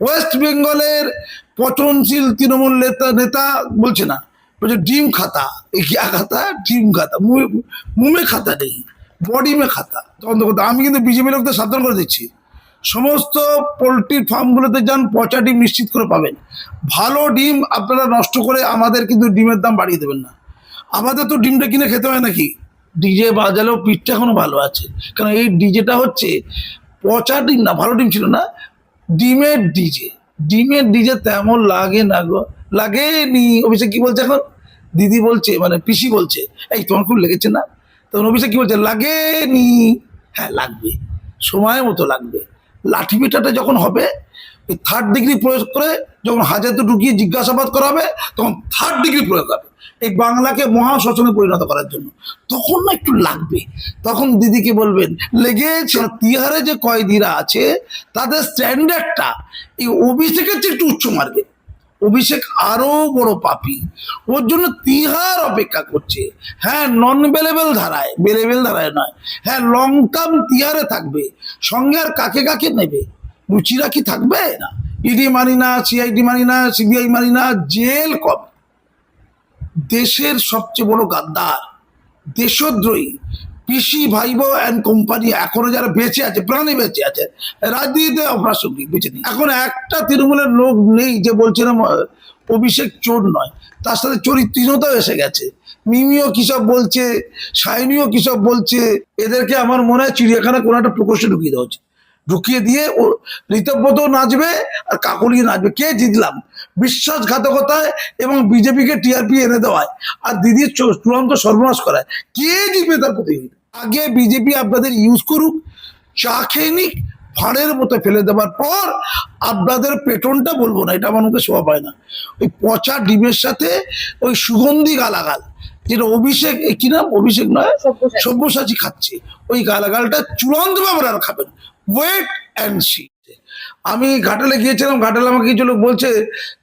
West বেঙ্গলের পচনশীল তৃণমূল নেতা বলছে না, বলছে ডিম খাতা। क्या खाता? ডিম খাতা। মুমে খাতা নেই, বডি মে খাতা। আমি কিন্তু বিজেপি লোকদের সাবধান করে দিচ্ছি, সমস্ত পোলট্রির ফার্মগুলোতে যান, পচা ডিম নিশ্চিত করে পাবেন। ভালো ডিম আপনারা নষ্ট করে আমাদের কিন্তু ডিমের দাম বাড়িয়ে দেবেন না। আমাদের তো ডিমটা কিনে খেতে হয় নাকি? ডিজে বাজালেও পিঠটা এখনো ভালো আছে, কারণ এই ডিজেটা হচ্ছে পচা ডিম না, ভালো ডিম ছিল না, ডিমের ডিজে। ডিমের ডিজে তেমন লাগে না গো, লাগেনি। অভিষেক কি বলছে এখন? দিদি বলছে, মানে পিসি বলছে, এই তোমার খুব লেগেছে না? তখন অভিষেক কি বলছে? লাগেনি। হ্যাঁ লাগবে, সময় মতো লাগবে। লাঠি পেটাটা যখন হবে, ওই 3rd ডিগ্রি প্রয়োগ করে যখন হাজাতে ঢুকিয়ে জিজ্ঞাসাবাদ করা হবে, তখন 3rd ডিগ্রি প্রয়োগ হবে এই বাংলাকে মহাশাসনে পরিণত করার জন্য। তখন না একটু লাগবে। তখন দিদিকে বলবেন লেগেছে। তিহারে যে কয়েদিরা আছে তাদের স্ট্যান্ডার্ডটা এই অভিষেকের চেয়ে একটু উচ্চ মার্গে। অভিষেক আরো বড় পাপী, ওর জন্য তিহার অপেক্ষা করছে। হ্যাঁ, নন বেলেবেল ধারায়, বেলেবেল ধারায় নয়। হ্যাঁ, লং টার্ম তিহারে থাকবে। সঙ্গে আর কাকে কাকে নেবে? রুচিরা কি থাকবে না? ইডি মানি না, সিআইডি মানি না, সিবিআই মানি না, জেল কবে? দেশের সবচেয়ে বড় গাদ্দার, দেশদ্রোহী পিসি ভাইবো অ্যান্ড কোম্পানি এখনো যারা বেঁচে আছে, প্রাণে বেঁচে আছে, রাজনীতিতে অপ্রাসঙ্গিক বেঁচে নেই। এখন একটা তৃণমূলের লোক নেই যে বলছে না অভিষেক চোর নয়, তার সাথে চরিত্রহীনতাও এসে গেছে। মিমিও কিসব বলছে, সায়নীও কিসব বলছে। এদেরকে আমার মনে হয় চিড়িয়াখানা কোনো একটা প্রকোষ্ঠে ঢুকিয়ে দেওয়া উচিত। ঢুকিয়ে দিয়ে ও ঋতব্রত নাচবে আর কাকলিয়ে নাচবে। কে জিতলাম? বিশ্বাসঘাতকতায় এবং বিজেপিকে টিআরপি এনে দেওয়ায় আর দিদির চূড়ান্ত সর্বনাশ করায়। কে জিতবে তার প্রতিযোগিতা? আগে বিজেপি আপনাদের ইউজ করুক, চা খেয়ে নিক, ফাঁড়ের মতো ফেলে দেওয়ার পর আপনাদের পেটনটা বলবো না, এটা আমার মুখে শোভা পায় না। ওই পচা ডিমের সাথে ওই সুগন্ধি গালাগাল, যেটা অভিষেক, কি নাম, অভিষেক নয়, সব্যসাচী খাচ্ছে, ওই গালাগালটা চূড়ান্তভাবে আর খাবেন। Wait and see. আমি ঘাটালে গিয়েছিলাম, ঘাটালে আমাকে কিছু লোক বলছে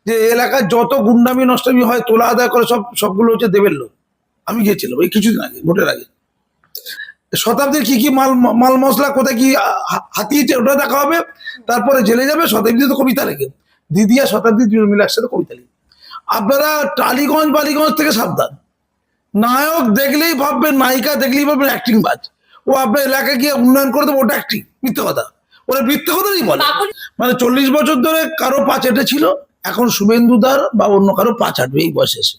যে এলাকায় যত গুন্ডামি নষ্টামি হয়, তোলা আদায় করে সবগুলো হচ্ছে দেবের লোক। আমি গিয়েছিলাম এই কিছুদিন আগে, ভোটের আগে। শতাব্দীর কি কি মাল মশলা কোথায় কি হাতিয়েছে ওটা দেখা হবে। তারপরে জেলে যাবে। শতাব্দী তো কবিতা লেখে, দিদি আর শতাব্দী দুজন মিলে একসাথে কবিতা লিখে। আপনারা টালিগঞ্জ বালিগঞ্জ থেকে সাবধান। নায়ক দেখলেই ভাববেন, নায়িকা দেখলেই ভাববেন অ্যাক্টিং বাজ। ও আপনার এলাকায় গিয়ে উন্নয়ন করে দেবো, ওটা অ্যাক্টিং, মিথ্যে কথা। ওরা মিথ্যে কথাই বলে। মানে 40 বছর ধরে কারো পা চেটে ছিল, এখন শুভেন্দুদার বা অন্য কারো পা চাটবে এই বয়সে এসে।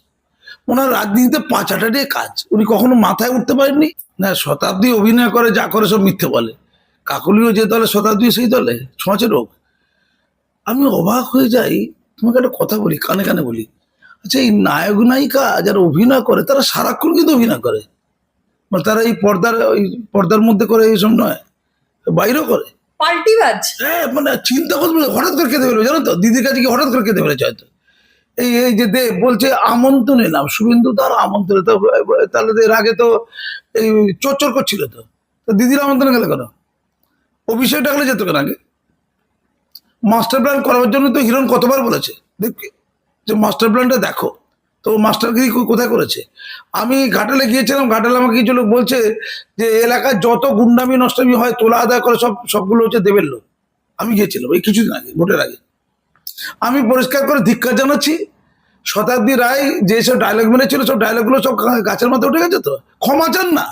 ওনার রাজনীতিতে পা চাটাটে কাজ, উনি কখনো মাথায় উঠতে পারেননি না। শতাব্দী অভিনয় করে, যা করে সব মিথ্যে বলে। কাকলিও যে দলে, শতাব্দী সেই দলে, ছোঁয়াচে রোগ। আমি অবাক হয়ে যাই। তোমাকে একটা কথা বলি, কানে কানে বলি। আচ্ছা, এই নায়ক নায়িকা যারা অভিনয় করে তারা সারাক্ষণ কিন্তু অভিনয় করে, মানে তারা এই পর্দার মধ্যে করে এইসব নয়, বাইরেও করে পাল্টিবাজ। হ্যাঁ, মানে চিন্তা করবে, হঠাৎ করে খেতে পেরেছে জানো তো, দিদির কাছে গিয়ে হঠাৎ করে খেতে পেরেছে হয়তো। এই যে দেব বলছে আমন্ত্রণ এলাম, শুভেন্দু তার আমন্ত্রণ, তাহলে এর আগে তো এই চোর করছিল, তো দিদির আমন্ত্রণ গেলে কেন? অভিষেক ডাকলে যেত কেন আগে? মাস্টার প্ল্যান করার জন্য তো হিরণ কতবার বলেছে দেবকে যে মাস্টার প্ল্যানটা দেখো, তো মাস্টারগিরি কোথায় করেছে? আমি ঘাটালে গিয়েছিলাম, ঘাটালে আমাকে কিছু লোক বলছে যে এলাকায় যত গুন্ডামি নষ্টামি হয়, তোলা আদায় করে সবগুলো হচ্ছে দেবের লোক। আমি গিয়েছিলাম এই কিছুদিন আগে, ভোটের আগে। আমি পরিষ্কার করে ধিক্কার জানাচ্ছি। শতাব্দী রায় যেসব ডায়লগ মেরেছিল, সব ডায়লগগুলো সব গাছের মাথায় উঠে গেছে। তো ক্ষমা চান না,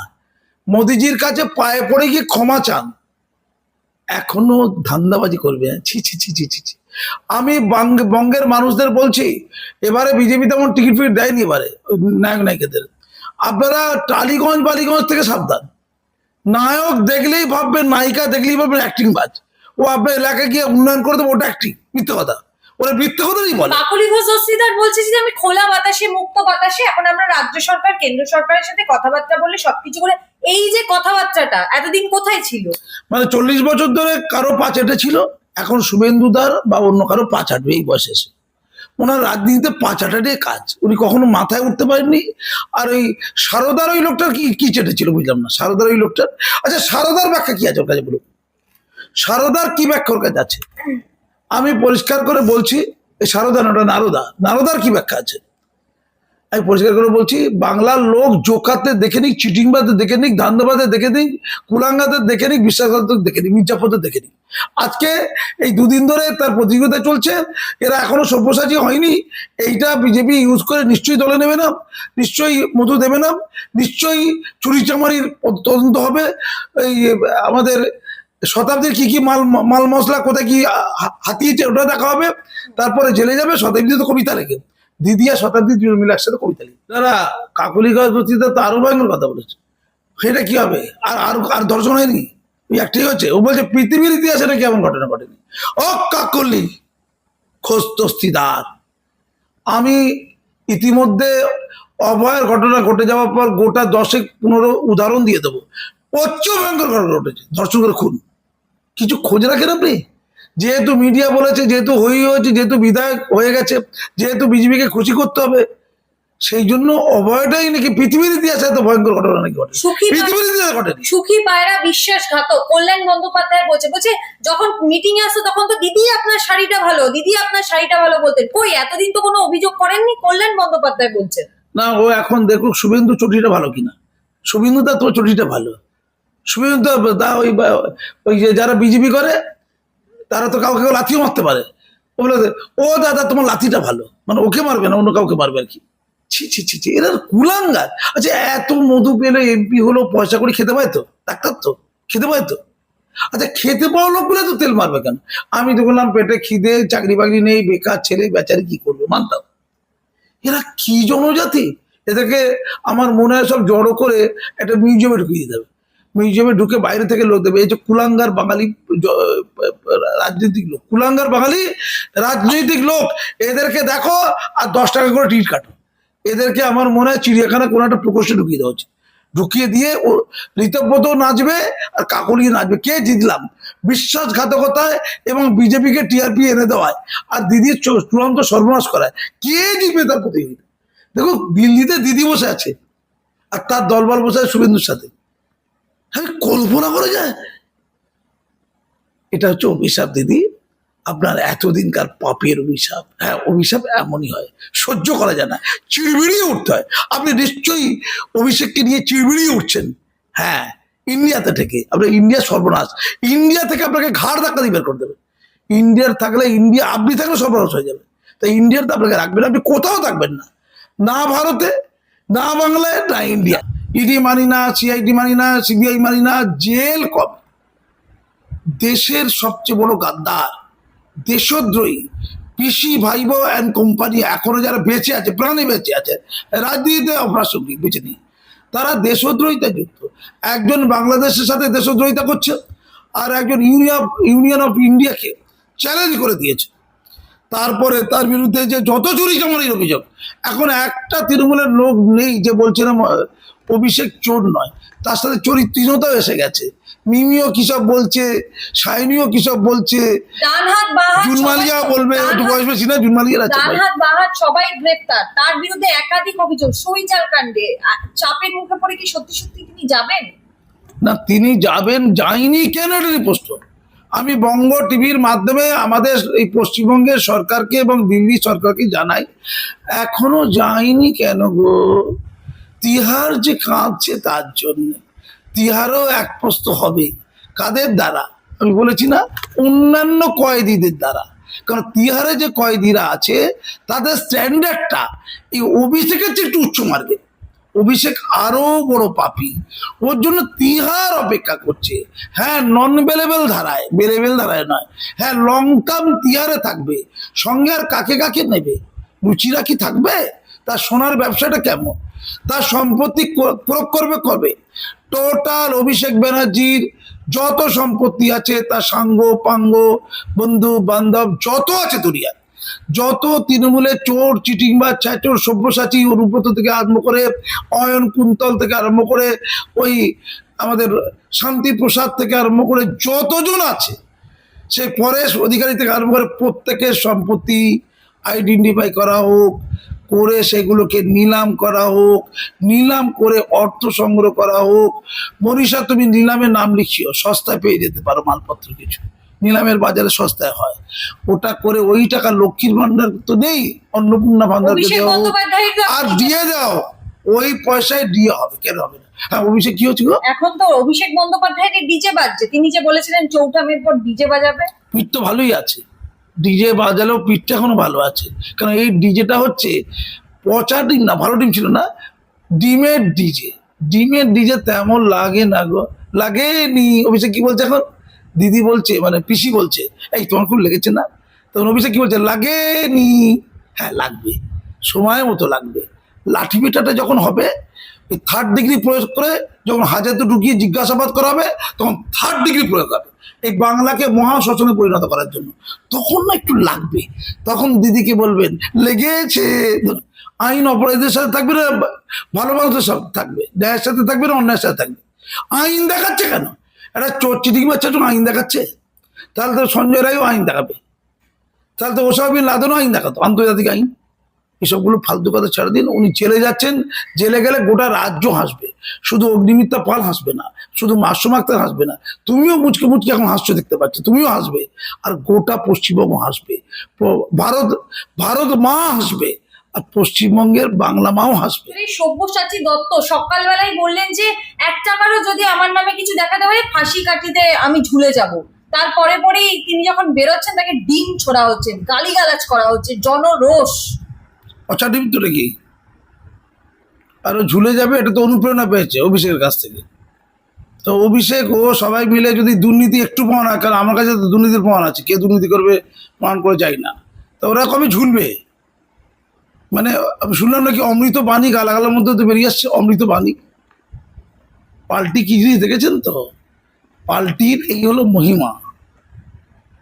মোদিজির কাছে পায়ে পড়ে গিয়ে ক্ষমা চান। এখনো ধান্দাবাজি করবে? ছি ছি ছি ছি ছি ছি। আমি বঙ্গের মানুষদের বলছি, এবারে বিজেপি তেমন টিকিট ফিট দেয়নি এবারে নায়ক নায়িকাদের। আপনারা টালিগঞ্জ বালিগঞ্জ থেকে সাবধান। নায়ক দেখলেই ভাববেন, নায়িকা দেখলেই ভাববেন অ্যাক্টিং বাজ। ও আপনার এলাকায় গিয়ে উন্নয়ন করে দেবো, ওটা অ্যাক্টিং, মিথ্যে কথা। ওরা মিথ্যে কথাই বলে। কাকলি ঘোষ দস্তিদার বলছে যে আমি খোলা বাতাসে, মুক্ত বাতাসে, এখন আমরা রাজ্য সরকার কেন্দ্র সরকারের সাথে কথাবার্তা বলে সবকিছু করে। এই যে কথাবার্তাটা এতদিন কোথায় ছিল? মানে 40 বছর ধরে কারো পা চেটে ছিল, এখন শুভেন্দুদার বা অন্য কারো পা চাটবে এই বয়সে এসে। ওনার রাজনীতিতে পা চাটাটে কাজ, উনি কখনো মাথায় উঠতে পারেননি। আর ওই সারদার ওই লোকটার কি চেটেছিল বুঝলাম না, সারদার ওই লোকটার। আচ্ছা, সারদার ব্যাখ্যা কি আছে ওর কাছে বলুন? সারদার কি ব্যাখ্যা ওর কাছে আছে? আমি পরিষ্কার করে বলছি, এই সারদা নটা নারদা, নারদার কি ব্যাখ্যা আছে? আমি পরিষ্কার করে বলছি, বাংলার লোক জোকাতে দেখে নিক, চিটিংবাদে দেখে নিক, ধান্দাবাদে দেখে নিক, কুলাঙ্গাদের দেখে নিক, বিশ্বাসঘাতক দেখে নিক, মির্জাফরদের দেখে নিক। আজকে এই দুদিন ধরে তার প্রতিযোগিতা চলছে, এরা এখনো সব্যসাচী হয়নি। এইটা বিজেপি ইউজ করে নিশ্চয়ই দলে নেবে না, নিশ্চয়ই মধু দেবে না, নিশ্চয়ই চুরি চামারির তদন্ত হবে। এই আমাদের শতাব্দীর কি কি মাল মশলা কোথায় কি হাতিয়েছে ওটা দেখা হবে, তারপরে জেলে যাবে। শতাব্দী তো কবিতা লেখে, দিদি আর শতাব্দী দুজন মিলে একসাথে কবিতা লিখে। তারা কাকলি গাছ বস্তিতে তো আরো ভয়ঙ্কর কথা বলেছে। সেটা কি হবে? আর আর আর দর্শন হয়নি, ওই একটাই হচ্ছে, ও বলছে পৃথিবীর ইতিহাসে নাকি এমন ঘটনা ঘটেনি। ও কাকলি খোঁজ তস্তিদার, আমি ইতিমধ্যে অভয়ের ঘটনা ঘটে যাওয়ার পর গোটা 10-15 উদাহরণ দিয়ে দেবো। প্রচুর ভয়ঙ্কর ঘটনা ঘটেছে, ধর্ষকের খুন। কিছু খোঁজ রাখেন আপনি? যেহেতু মিডিয়া বলেছে, যেহেতু হয়েছে, যেহেতু বিধায়ক হয়ে গেছে, যেহেতু বিজেপিকে খুশি করতে হবে, সেই জন্য অভয়টাই নাকি পৃথিবীর ইতিহাসে এত ভয়ঙ্কর ঘটনা নাকি ঘটে, পৃথিবীর ইতিহাসে ঘটেনি। সুখী পায়রা বিশ্বাসঘাতক কল্যাণ বন্দ্যোপাধ্যায় বলছে যখন মিটিং এ আসতো তখন তো দিদি আপনার শাড়িটা ভালো, দিদি আপনার শাড়িটা ভালো বলতেন। কই এতদিন তো কোনো অভিযোগ করেননি, কল্যাণ বন্দ্যোপাধ্যায় বলছেন। না, ও এখন দেখুক শুভেন্দু চটিটা ভালো কিনা। শুভেন্দু দা তোমার চটিটা ভালো। শুভেন্দু দা ওই যে যারা বিজেপি করে তারা তো কাউকে লাথিও মারতে পারে। ও বলে ও দাদা তোমার লাথিটা ভালো, মানে ওকে মারবে না, অন্য কাউকে মারবে আর কি। ছি ছি ছি ছি, এরা কুলাঙ্গার। আচ্ছা, এত মধু পেলে এমপি হলো, পয়সা করে খেতে পায় তো, ডাক্তার তো খেতে পায় তো। আচ্ছা, খেতে পাওয়া লোকগুলো তো তেল মারবে কেন? আমি তো বললাম পেটে খিদে, চাকরি বাকরি নেই, বেকার ছেলে বেচারি কি করবে, মানতাম। এরা কি জনজাতি? এদেরকে আমার মনে হয় সব জড়ো করে একটা মিউজিয়ামে ঢুকিয়ে দেবে। মিউজিয়ামে ঢুকে বাইরে থেকে লোক দেবে। এই যে কুলাঙ্গার বাঙালি রাজনৈতিক লোক, কুলাঙ্গার বাঙালি রাজনৈতিক লোক, এদেরকে দেখো আর 10 টাকা করে টিকিট কাটো। এদেরকে আমার মনে হয় চিড়িয়াখানা কোনো একটা প্রকোষ্ঠে ঢুকিয়ে দেওয়া উচিত। ঢুকিয়ে দিয়ে ও ঋতব্রত নাচবে আর কাকলি নাচবে, কে জিতলাম, বিশ্বাসঘাতকতায় এবং বিজেপিকে টিআরপি এনে দেওয়ায় আর দিদির চূড়ান্ত সর্বনাশ করায়। কে জিতবে তার প্রতিযোগিতা? দেখো, দিল্লিতে দিদি বসে আছে আর তার দলবল বসে আছে শুভেন্দুর সাথে। আমি কল্পনা করে যায়। এটা হচ্ছে অভিশাপ দিদি, আপনার এতদিনকার পাপের অভিশাপ। হ্যাঁ, অভিশাপ এমনই হয়, সহ্য করা যায় না, চিড়বিড়িয়ে উঠতে হয়। আপনি নিশ্চয়ই অভিষেককে নিয়ে চিড়বিড়িয়ে উঠছেন। হ্যাঁ, ইন্ডিয়াতে থেকে আপনার ইন্ডিয়া সর্বনাশ, ইন্ডিয়া থেকে আপনাকে ঘাড় ধাক্কা দিয়ে বের করে দেবে। ইন্ডিয়ার থাকলে ইন্ডিয়া, আপনি থাকলে সর্বনাশ হয়ে যাবে। তাই ইন্ডিয়ার তো আপনাকে রাখবেন, আপনি কোথাও থাকবেন না, না ভারতে, না বাংলায়, না ইন্ডিয়া। ইডি মানি না, সিআইডি মানি না, সিবিআই মানি না, জেল কম। দেশের সবচেয়ে বড় গাদ্দার, দেশদ্রোহী পিসি ভাইবো অ্যান্ড কোম্পানি এখনো যারা বেঁচে আছে, প্রাণে বেঁচে আছে, রাজনীতিতে অপ্রাসঙ্গিক বেঁচে নেই, তারা দেশদ্রোহিতা যুক্ত। একজন বাংলাদেশের সাথে দেশদ্রোহিতা করছে, আর একজন ইউনিয়ন অফ ইন্ডিয়াকে চ্যালেঞ্জ করে দিয়েছে। তারপরে তার বিরুদ্ধে যে যত চুরি চামারির অভিযোগ, এখন একটা তৃণমূলের লোক নেই যে বলছে না অভিষেক চোর নয়, তার সাথে চরিত্রহীনতাও এসে গেছে। মিমিও কিসব বলছে, সাইনিও কিসব বলছে, জুনমালিয়া বলবে, একটু বয়স বেশি না, জুনমালিয়ার আছে, সবাই গ্রেপ্তার, তার বিরুদ্ধে একাধিক অভিযোগ সইচাল কাণ্ডে। চাপের মুখে পড়ে কি সত্যি সত্যি তিনি যাবেন? না, তিনি যাবেন, যায়নি কেন এটারই প্রশ্ন। আমি বঙ্গ টিভির মাধ্যমে আমাদের এই পশ্চিমবঙ্গের সরকারকে এবং দিল্লি সরকারকে জানাই, এখনো যায়নি কেন গো? তিহার যে কাঁদছে তার জন্য, তিহারও এক প্রস্ত হবে। কাদের দ্বারা? আমি বলেছি না, অন্যান্য কয়েদিদের দ্বারা। কারণ তিহারে যে কয়েদিরা আছে তাদের স্ট্যান্ডার্ডটা এই অভিষেকের চেয়ে একটু উচ্চ মার্গে। অভিষেক আরো বড় পাপী, ওর জন্য তিহার অপেক্ষা করছে। হ্যাঁ, নন বেলেবেল ধারায়, বেলেবেল ধারায় নয়, হ্যাঁ লং টার্ম তিহারে থাকবে। সঙ্গে আর কাকে কাকে নেবে? রুচিরা কি থাকবে? তার সোনার ব্যবসাটা কেমন? তার সম্পত্তি প্রয়োগ করবে কবে? টোটাল অভিষেক ব্যানার্জির যত সম্পত্তি আছে, তার সাঙ্গ পাঙ্গ, বন্ধু বান্ধব যত আছে দুনিয়া, যত তৃণমূলের চোর চিটিংবাজ ছাচোর সব্যসাচী অনুব্রত থেকে আরম্ভ করে, অয়ন কুন্তল থেকে আরম্ভ করে, ওই আমাদের শান্তি প্রসাদ থেকে আরম্ভ করে যতজন আছে, সেই পরেশ অধিকারী থেকে আরম্ভ করে, প্রত্যেকের সম্পত্তি আইডেন্টিফাই করা হোক, করে সেগুলোকে নিলাম করা হোক, নিলাম করে অর্থ সংগ্রহ করা হোক। মনীষা, তুমি নিলামে নাম লিখিও, সস্তায় পেয়ে যেতে পারো মালপত্র কিছু। নিলামের বাজারে সস্তায় হয়, ওটা করে ওই টাকা লক্ষ্মীর ভান্ডার তো নেই, অন্নপূর্ণা ভান্ডারকে অভিষেক দেওয়া হোক, বন্দ্যোপাধ্যায় আর দিয়ে দাও, ওই পয়সায় দিয়ে হবে, কেন হবে না? হ্যাঁ, অভিষেক কি হচ্ছে গো? এখন তো অভিষেক বন্দ্যোপাধ্যায়ের ডিজে বাজছে, তিনি যে বলেছিলেন 4ঠা মের পর ডিজে বাজাবে। পিঠ তো ভালোই আছে, ডিজে বাজালেও পিঠটা এখনো ভালো আছে, কারণ এই ডিজেটা হচ্ছে পচা ডিম না, ভালো ডিম ছিল না, ডিমের ডিজে। ডিমের ডিজে তেমন লাগে না গো, লাগেনি। অভিষেক কি বলছে এখন? দিদি বলছে, মানে পিসি বলছে, এই তোমার খুব লেগেছে না? তখন অভিষেক কি বলছে? লাগেনি। হ্যাঁ লাগবে, সময় মতো লাগবে। লাঠি পেটাটা যখন হবে, ওই 3rd ডিগ্রি প্রয়োগ করে যখন হাজাতে ঢুকিয়ে জিজ্ঞাসাবাদ করা হবে, তখন 3rd ডিগ্রি প্রয়োগ হবে এই বাংলাকে মহাশোষণে পরিণত করার জন্য। তখন না একটু লাগবে, তখন দিদিকে বলবেন লেগেছে। আইন অপরাধীদের সাথে থাকবে না ভালো মানুষদের সাথে থাকবে, ন্যায়ের সাথে থাকবে না অন্যায়ের সাথে থাকবে। আইন দেখাচ্ছে কেন? একটা চোর চিটিং বাচ্চার জন্য আইন দেখাচ্ছে? তাহলে তো সঞ্জয় রায়ও আইন দেখাবে, তাহলে তো ওসামা বিন লাদেনও আইন দেখাতো, আন্তর্জাতিক আইন। এসবগুলো ফালতু কথা ছেড়ে দিন। উনি জেলে যাচ্ছেন, জেলে গেলে গোটা রাজ্য হাসবে, শুধু অগ্নিমিত্রা পাল হাসবে না, শুধু মাসুম আক্তার হাসবে না, তুমিও মুচকে মুচকে এখন হাসছো দেখতে পাচ্ছি, তুমিও হাসবে, আর গোটা পশ্চিমবঙ্গ হাসবে, ভারত ভারত মা হাসবে, আর পশ্চিমবঙ্গের বাংলা মাও হাসবে। এই সব্যসাচী দত্ত সকালবেলায় বললেন যে 1 টাকারও যদি আমার নামে কিছু দেখাতে হয় ফাঁসি কাঠিতে আমি ঝুলে যাব। তারপরে পরেই তিনি যখন বেরোচ্ছেন তাকে ডিম ছোড়া হচ্ছে, গালিগালাজ করা হচ্ছে, জনরোষ। পচা ডিম তো নাকি, আর ও ঝুলে যাবে, এটা তো অনুপ্রেরণা পেয়েছে অভিষেকের কাছ থেকে। তো অভিষেক ও সবাই মিলে যদি দুর্নীতি একটু প্রমাণ হয়, কারণ আমার কাছে তো দুর্নীতির প্রমাণ আছে, কে দুর্নীতি করবে প্রমাণ করে যাই না, তো ওরা কবে ঝুলবে? মানে আমি শুনলাম নাকি অমৃত বাণী গালাগালার মধ্যে তো বেরিয়ে আসছে, অমৃত বাণী। পাল্টি কি জিনিস দেখেছেন তো? পাল্টির এই হলো মহিমা।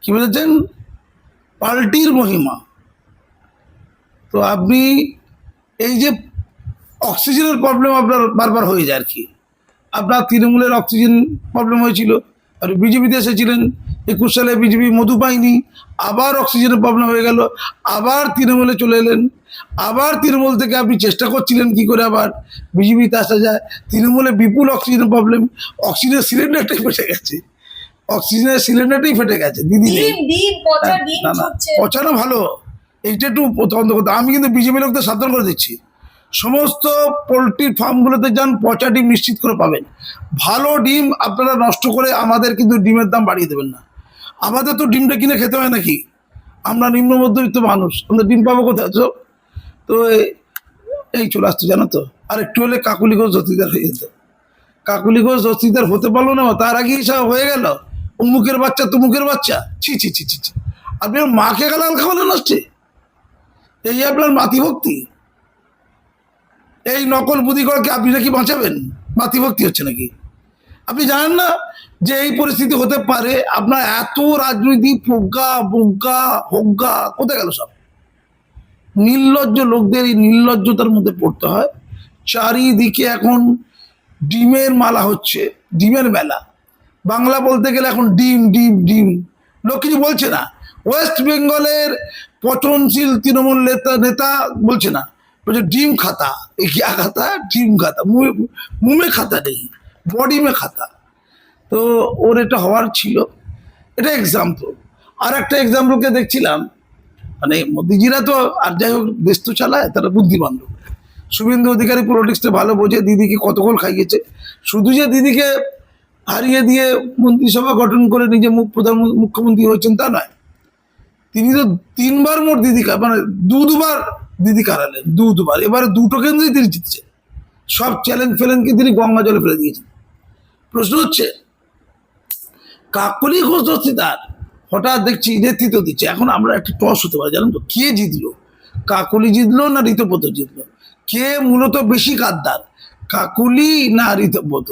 কি বলেছেন? পাল্টির মহিমা। তো আপনি এই যে অক্সিজেনের প্রবলেম আপনার বারবার হয়ে যায় আর কি, আপনার তৃণমূলের অক্সিজেন প্রবলেম হয়েছিল, আর বিজেপিতে এসেছিলেন 21 সালে, বিজেপি মধু পায়নি, আবার অক্সিজেনের প্রবলেম হয়ে গেল, আবার তৃণমূলে চলে এলেন, আবার তৃণমূল থেকে আপনি চেষ্টা করছিলেন কি করে আবার বিজেপিতে আসা যায়। তৃণমূলে বিপুল অক্সিজেনের প্রবলেম, অক্সিজেনের সিলিন্ডারটাই ফেটে গেছে, অক্সিজেনের সিলিন্ডারটাই ফেটে গেছে দিদি। ডিম পচা ডিম না না, ছুটছে। পচানো ভালো, এইটা একটু তদন্ত করতে। আমি কিন্তু বিজেপি লোকদের সাবধান করে দিচ্ছি, সমস্ত পোলট্রি ফার্মগুলোতে যান, পচা ডিম নিশ্চিত করে পাবেন। ভালো ডিম আপনারা নষ্ট করে আমাদের কিন্তু ডিমের দাম বাড়িয়ে দেবেন না। আমাদের তো ডিমটা কিনে খেতে হয় নাকি, আমরা নিম্ন মধ্যবিত্ত মানুষ, আমরা ডিম পাবো কোথায়? তো এই চলে আসতো জানো তো, আর একটু হলে কাকুলি ঘোষ দস্তিদার হয়ে যেত। কাকুলি ঘোষ দস্তিদার হতে পারলো না, তার আগেই সব হয়ে গেল উমুকের বাচ্চা তুমুকের বাচ্চা। ছি ছি ছি ছি ছি, আপনি মাকে গালাল খাওয়ালেন আসছে, এই আপনার মাতৃভক্তি? এই নকল বুদ্ধিগড়কে আপনি নাকি বাঁচাবেন? মাতৃভক্তি হচ্ছে নাকি? আপনি জানেন না যে এই পরিস্থিতি হতে পারে? আপনার এত রাজনৈতিক প্রজ্ঞা বজ্ঞা হজ্ঞা কোথায় গেল সব? নির্লজ্জ লোকদের এই নির্লজ্জতার মধ্যে পড়তে হয়। চারিদিকে এখন ডিমের মালা হচ্ছে, ডিমের মেলা। বাংলা বলতে গেলে এখন ডিম ডিম ডিম, লোক কিছু বলছে না। ওয়েস্ট বেঙ্গলের পচনশীল তৃণমূল নেতা বলছে না, বলছে ডিম খাতা, এই क्या खाता? ডিম খাতা, মুঁহ মে খাতা নেই, বডি মে খাতা। তো ওর এটা হওয়ার ছিল, এটা এক্সাম্পল। আর একটা এক্সাম্পলকে দেখছিলাম, মানে মোদিজিরা তো আর যাই হোক দেশ তো চালায়, তারা বুদ্ধিমান লোক। শুভেন্দু অধিকারী পলিটিক্সটা ভালো বোঝে, দিদিকে কত গোল খাইয়েছে। শুধু যে দিদিকে হারিয়ে দিয়ে মন্ত্রিসভা গঠন করে নিজে মুখ্যমন্ত্রী হয়েছেন তা নয়, তিনি তো 3বার মোট দিদি মানে দুবার দিদি কারালেন, দুবার। এবারে 2টো কেন্দ্রেই তিনি জিতছেন, সব চ্যালেঞ্জ ফেলেনকে তিনি গঙ্গা জলে ফেলে দিয়েছেন। প্রশ্ন হচ্ছে কাকলি ঘোষ দস্তিদার হঠাৎ দেখছি নেতৃত্ব দিচ্ছে। এখন আমরা একটা টস হতে পারি, জানেন তো, কে জিতলো? কাকলি জিতলো না ঋতব্রত জিতলো? কে মূলত বেশি গাদ্দার, কাকলি না ঋতব্রত?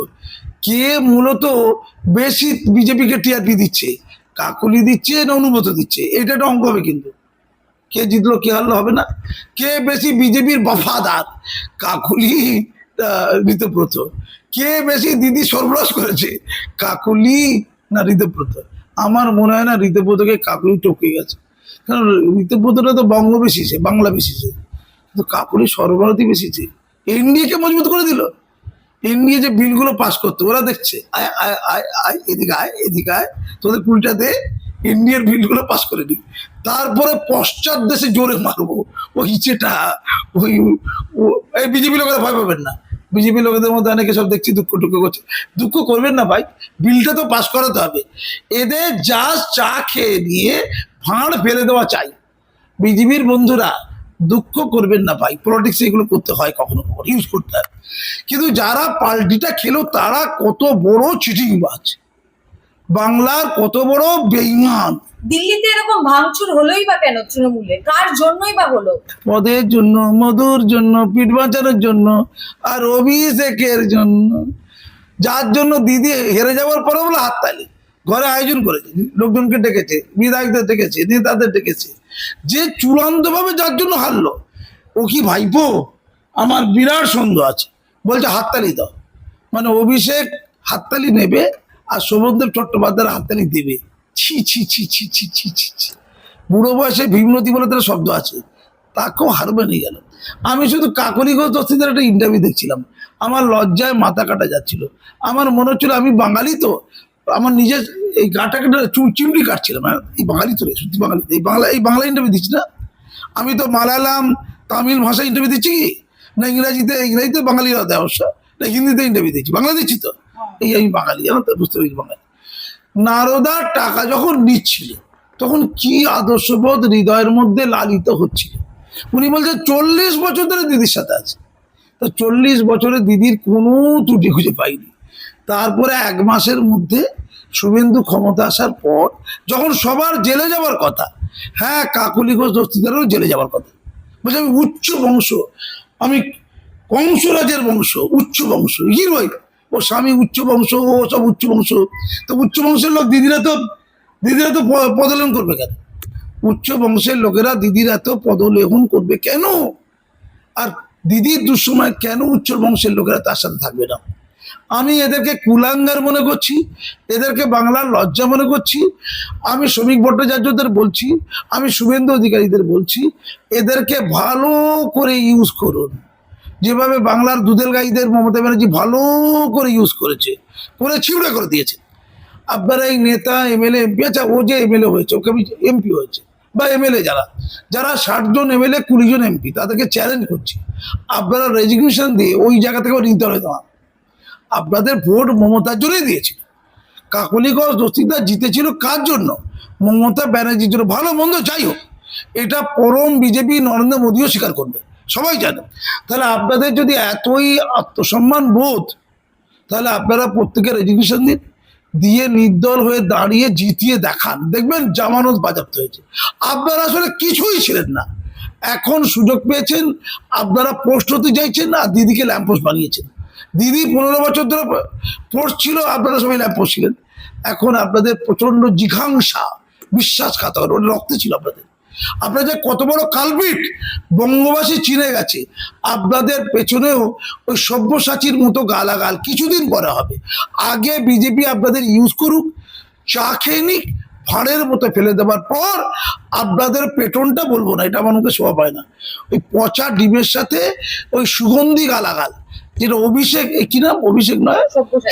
কে মূলত বেশি বিজেপিকে টিআরপি দিচ্ছে, কাকলি দিচ্ছে না অনুব্রত দিচ্ছে? এটা একটা অঙ্ক হবে কিন্তু। কে জিতলো কে হারলো হবে না। কে বেশি বিজেপির বফাদার, কাকলি ঋতব্রত? কে বেশি দিদি সর্বনাশ করেছে, কাকলি না ঋতব্রত? আমার মনে হয় না ঋতব্রতকে কাকলি টপকে গেছে, কারণ ঋতব্রতটা তো বঙ্গ বেশিছে, বাংলা বেশিছে, কিন্তু কাকলি সর্বভারতী বেশিছে। এনডিএকে মজবুত করে দিল। এনডিএ যে বিলগুলো পাস করতো, ওরা দেখছে আয় আয় আয় আয়, এদিকে আয় এদিকে আয়, তোদের কুলটা দে, ইন্ডিয়ান বিলগুলো পাস করে নিই, তারপরে পশ্চাৎ দেশে জোরে মারবো। ওই যেটা ওই এই বিজেপি লোকেরা ভয় পাবেন না, বিজেপি লোকেদের মধ্যে অনেকে সব দেখছি দুঃখ টুক্ষ করছে, দুঃখ করবেন না ভাই, বিলটা তো পাস করাতে হবে। এদের যা চা খেয়ে নিয়ে ফাঁড় ফেলে দেওয়া চাই। বিজেপির বন্ধুরা দুঃখ করবেন না ভাই, পলিটিক্স এগুলো করতে হয়, কখনো কখনো ইউজ করতে হয়, কিন্তু যারা পাল্টিটা খেলো তারা কত বড় চিটিংবাজ, বাংলার কত বড় বেঈমান। দিল্লিতে এরকম ভাঙচুর হলোই বা কেন তৃণমূলে, কার জন্যই বা হলো? পদের জন্য, মধুর জন্য, পিঠ বাঁচানোর জন্য, আর অভিষেকের জন্য, যার জন্য দিদি হেরে যাওয়ার পরে বলে হাততালি, ঘরে আয়োজন করেছে, লোকজনকে ডেকেছে, বিধায়কদের ডেকেছে, নেতাদের ডেকেছে, যে চূড়ান্তভাবে যার জন্য হারলো ও কি ভাইপো? আমার বিরাট সন্দেহ আছে। বলছে হাততালি দাও, মানে অভিষেক হাততালি নেবে আর শোভনদেব চট্টোপাধ্যায়ের হাততালি দেবে। ছি ছি ছি ছি ছি ছি ছি ছি। বুড়ো বয়সে ভীমরতি বলে তার শব্দ আছে, তাকেও হারবে নিয়ে গেল। আমি শুধু কাকলি ঘোষ দস্তিদার একটা ইন্টারভিউ দেখছিলাম, আমার লজ্জায় মাথা কাটা যাচ্ছিল। আমার মনে হচ্ছিল আমি বাঙালি তো, আমার নিজের এই গাটা কাটা চিমটি কাটছিলাম, এই বাঙালি তো রে, সত্যি বাঙালি, এই বাংলা ইন্টারভিউ দিচ্ছি না আমি, তো মালায়ালাম তামিল ভাষায় ইন্টারভিউ দিচ্ছি কি না, ইংরাজিতে বাঙালিরা দেয় অবশ্য, না হিন্দিতে ইন্টারভিউ দিচ্ছি, বাংলা দিচ্ছি তো, এই আমি বাঙালি, জানো তো, বুঝতে পেরেছি বাঙালি। নারদার টাকা যখন নিচ্ছিল তখন কি আদর্শবোধ হৃদয়ের মধ্যে লালিত হচ্ছিল। উনি বলছে 40 বছর ধরে দিদির সাথে আছে, তো 40 বছরে দিদির কোনো ত্রুটি খুঁজে পাইনি। তারপরে 1 মাসের মধ্যে শুভেন্দু ক্ষমতা আসার পর যখন সবার জেলে যাওয়ার কথা, হ্যাঁ কাকলি ঘোষ দস্তিদারেরও জেলে যাওয়ার কথা, বলছে আমি উচ্চ বংশ, আমি কংসরাজের বংশ, উচ্চ বংশ, হিরোই, ও স্বামী উচ্চ বংশ, ও সব উচ্চ বংশ, তো উচ্চ বংশের লোক দিদিরা তো পদলেখন করবে কেন? উচ্চ বংশের লোকেরা দিদির এত পদলেখন করবে কেন? আর দিদির দুঃসময় কেন উচ্চ বংশের লোকেরা তার সাথে থাকবে না? আমি এদেরকে কুলাঙ্গার মনে করছি, এদেরকে বাংলার লজ্জা মনে করছি। আমি শ্রমিক ভট্টাচার্যদের বলছি, আমি শুভেন্দু অধিকারীদের বলছি, এদেরকে ভালো করে ইউজ করুন, যেভাবে বাংলার দুধের গাইদের মমতা ব্যানার্জি ভালো করে ইউজ করেছে, করে ছিঁড়ে করে দিয়েছে। আপনারা এই নেতা এমএলএ এমপি, আচ্ছা ও যে এমএলএ হয়েছে, ওকে আমি এমপি হয়েছে, বা এমএলএ যারা 60 জন এমএলএ 20 জন এমপি, তাদেরকে চ্যালেঞ্জ করছি, আপনারা রেজিগনেশন দিয়ে ওই জায়গা থেকে নিতে হবে না। আপনাদের ভোট মমতার জন্যই দিয়েছিল। কাকলি ঘোষ দস্তিদার জিতেছিল কার জন্য? মমতা ব্যানার্জির জন্য। ভালো মন্দ যাই হোক, এটা পরম বিজেপি নরেন্দ্র মোদীও স্বীকার করবে, সবাই জানে। তাহলে আপনাদের যদি এতই আত্মসম্মান বোধ, তাহলে আপনারা প্রত্যেকের রেজিগনেশন দিন, দিয়ে নির্দল হয়ে দাঁড়িয়ে জিতিয়ে দেখান, দেখবেন জামানত বাজেয়াপ্ত হয়েছে। আপনারা আসলে কিছুই ছিলেন না, এখন সুযোগ পেয়েছেন, আপনারা পোস্ট হতে চাইছেন, আর দিদিকে ল্যাম্পোস্ট বানিয়েছেন। দিদি 15 বছর ধরে পোস্ট ছিল, আপনারা সবাই ল্যাম্পোস্ট ছিলেন। এখন আপনাদের প্রচন্ড জিঘাংসা, বিশ্বাসঘাতকতা, ওটা রক্তে ছিল আপনাদের। আপনারা যে কত বড় কালপিট বঙ্গবাসী চিনে গেছে। আপনাদের পেছনেও ওই সব্যসাচীর মতো গালাগাল কিছুদিন পরে হবে। আগে বিজেপি আপনাদের ইউজ করুক, চা খেয়ে নিক, ফাঁড়ের মতো ফেলে দেওয়ার পর আপনাদের পেটনটা বলবো না, এটা আমার মুখে শোভা পায় না। ওই পচা ডিমের সাথে ওই সুগন্ধি গালাগাল, যেটা অভিষেক, কি নাম, অভিষেক নয়,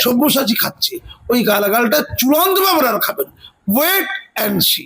সব্যসাচী খাচ্ছে, ওই গালাগালটা চূড়ান্তভাবে আর খাবেন। Wait and C.